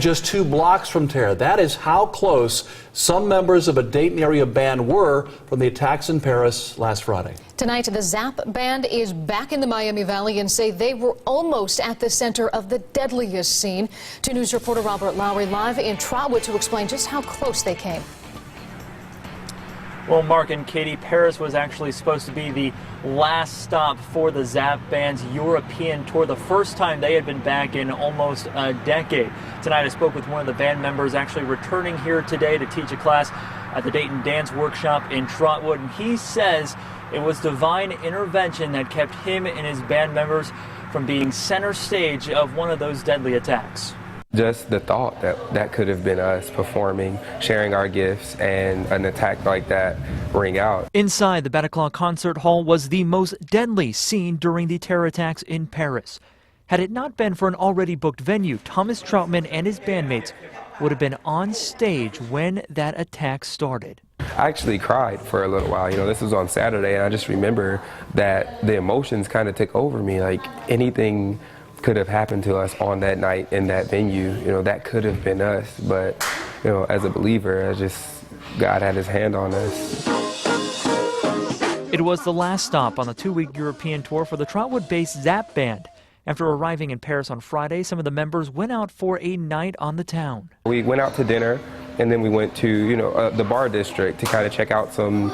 just 2 blocks from Terre. That is how close some members of a Dayton-area band were from the attacks in Paris last Friday. Tonight, the Zap Band is back in the Miami Valley and say they were almost at the center of the deadliest scene. 2 News reporter Robert Lowry live in Trotwood to explain just how close they came. Well, Mark and Katie, Paris was actually supposed to be the last stop for the Zap Band's European tour, the first time they had been back in almost a decade. Tonight I spoke with one of the band members actually returning here today to teach a class at the Dayton Dance Workshop in Trotwood, and he says it was divine intervention that kept him and his band members from being center stage of one of those deadly attacks. Just the thought that that could have been us performing, sharing our gifts, and an attack like that ring out. Inside the Bataclan Concert Hall was the most deadly scene during the terror attacks in Paris. Had it not been for an already booked venue, Thomas Troutman and his bandmates would have been on stage when that attack started. I actually cried for a little while. You know, this was on Saturday, and I just remember that the emotions kind of took over me. Like anything could have happened to us on that night in that venue. You know, that could have been us. But, you know, as a believer, God had his hand on us. It was the last stop on the 2-week European tour for the Trotwood-based Zap Band. After arriving in Paris on Friday, some of the members went out for a night on the town. We went out to dinner, and then we went to, you know, the bar district to kind of check out some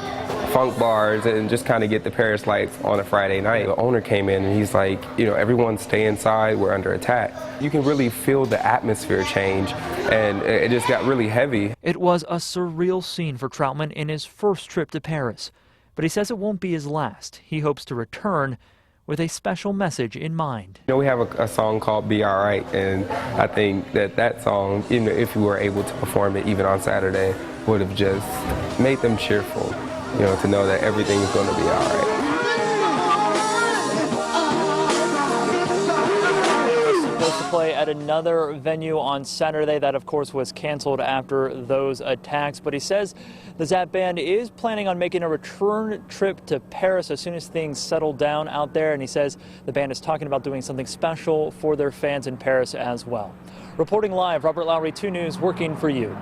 funk bars and just kind of get the Paris lights on a Friday night. The owner came in and he's like, you know, everyone stay inside, we're under attack. You can really feel the atmosphere change, and it just got really heavy. It was a surreal scene for Troutman in his first trip to Paris, but he says it won't be his last. He hopes to return with a special message in mind. You know, we have a song called Be Alright, and I think that song, even if we were able to perform it even on Saturday, would have just made them cheerful, you know, to know that everything is going to be alright. Supposed to play at another venue on Saturday. That, of course, was canceled after those attacks. But he says the Zap Band is planning on making a return trip to Paris as soon as things settle down out there. And he says the band is talking about doing something special for their fans in Paris as well. Reporting live, Robert Lowry, 2 News, working for you.